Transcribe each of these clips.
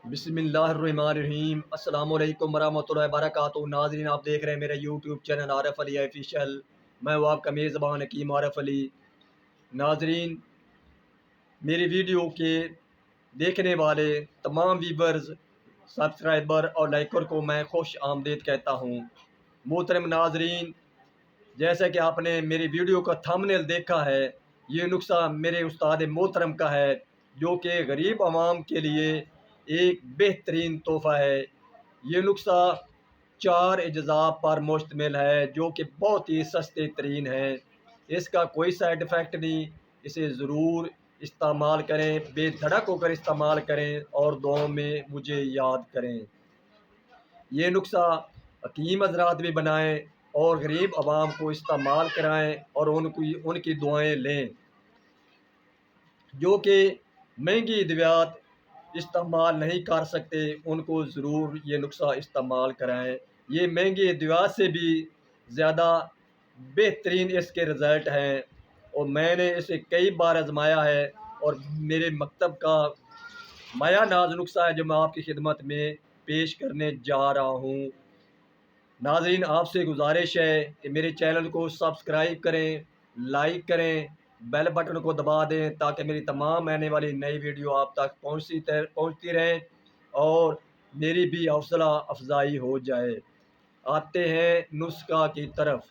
بسم اللہ الرحمن الرحیم۔ السلام علیکم ورحمۃ اللہ وبرکاتہ۔ ناظرین، آپ دیکھ رہے ہیں میرا یوٹیوب چینل عارف علی آفیشیل۔ میں وہ آپ کا میزبان حکیم عارف علی۔ ناظرین، میری ویڈیو کے دیکھنے والے تمام ویورز، سبسکرائبر اور لائکر کو میں خوش آمدید کہتا ہوں۔ محترم ناظرین، جیسا کہ آپ نے میری ویڈیو کا تھمبنیل دیکھا ہے، یہ نسخہ میرے استاد محترم کا ہے جو کہ غریب عوام کے لیے ایک بہترین تحفہ ہے۔ یہ نسخہ 4 اجزاء پر مشتمل ہے جو کہ بہت ہی سستے ترین ہے۔ اس کا کوئی سائیڈ ایفیکٹ نہیں۔ اسے ضرور استعمال کریں، بے دھڑک ہو کر استعمال کریں اور دعاؤں میں مجھے یاد کریں۔ یہ نسخہ حکیم حضرات بھی بنائیں اور غریب عوام کو استعمال کرائیں اور ان کی دعائیں لیں۔ جو کہ مہنگی ادویات استعمال نہیں کر سکتے، ان کو ضرور یہ نسخہ استعمال کرائیں۔ یہ مہنگی ادویات سے بھی زیادہ بہترین اس کے رزلٹ ہیں اور میں نے اسے کئی بار آزمایا ہے اور میرے مکتب کا مایہ ناز نسخہ ہے جو میں آپ کی خدمت میں پیش کرنے جا رہا ہوں۔ ناظرین، آپ سے گزارش ہے کہ میرے چینل کو سبسکرائب کریں، لائک کریں، بیل بٹن کو دبا دیں تاکہ میری تمام آنے والی نئی ویڈیو آپ تک پہنچتی رہیں اور میری بھی حوصلہ افزائی ہو جائے۔ آتے ہیں نسخہ کی طرف۔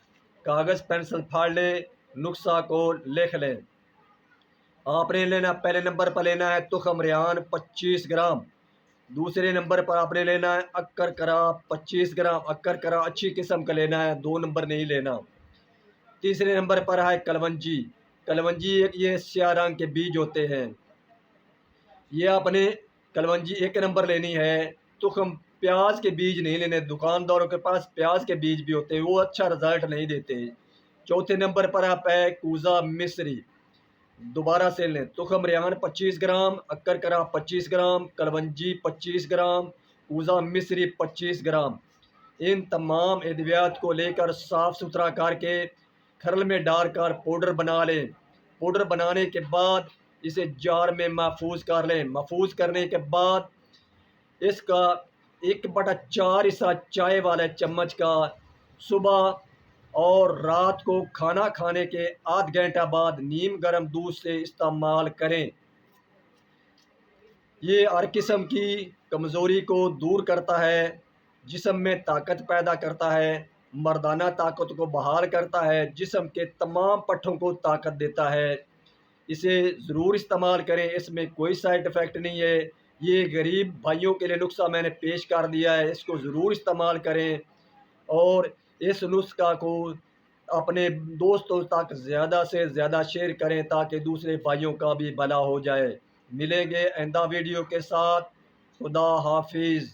کاغذ پینسل پھاڑ لیں، نسخہ کو لکھ لیں۔ آپ نے لینا، پہلے نمبر پر لینا ہے تخم ریحان 25 گرام۔ دوسرے نمبر پر آپ نے لینا ہے اکر کرا 25 گرام۔ اکر کرا اچھی قسم کا لینا ہے، 2 نمبر نہیں لینا۔ تیسرے نمبر پر ہے کلونجی۔ کلونجی یہ سیاہ رنگ کے بیج ہوتے ہیں، یہ آپ نے کلونجی 1 نمبر لینی ہے۔ تخم پیاز کے بیج نہیں لینے، دکانداروں کے پاس پیاز کے بیج بھی ہوتے ہیں، وہ اچھا رزلٹ نہیں دیتے۔ چوتھے نمبر پر آپ ہے کوزا مصری۔ دوبارہ سے لیں، تخم ریحان 25 گرام، اکر کرا 25 گرام، کلونجی 25 گرام، کوزا مصری 25 گرام۔ ان تمام ادویات کو لے کر صاف ستھرا کر کے کھرل میں ڈال کر پاؤڈر بنا لیں۔ پاؤڈر بنانے کے بعد اسے جار میں محفوظ کر لیں۔ محفوظ کرنے کے بعد اس کا 1/4 حصہ چائے والے چمچ کا صبح اور رات کو کھانا کھانے کے آدھ گھنٹہ بعد نیم گرم دودھ سے استعمال کریں۔ یہ ہر قسم کی کمزوری کو دور کرتا ہے، جسم میں طاقت پیدا کرتا ہے، مردانہ طاقت کو بحال کرتا ہے، جسم کے تمام پٹھوں کو طاقت دیتا ہے۔ اسے ضرور استعمال کریں، اس میں کوئی سائیڈ ایفیکٹ نہیں ہے۔ یہ غریب بھائیوں کے لیے نسخہ میں نے پیش کر دیا ہے، اس کو ضرور استعمال کریں اور اس نسخہ کو اپنے دوستوں تک زیادہ سے زیادہ شیئر کریں تاکہ دوسرے بھائیوں کا بھی بھلا ہو جائے۔ ملیں گے آئندہ ویڈیو کے ساتھ۔ خدا حافظ۔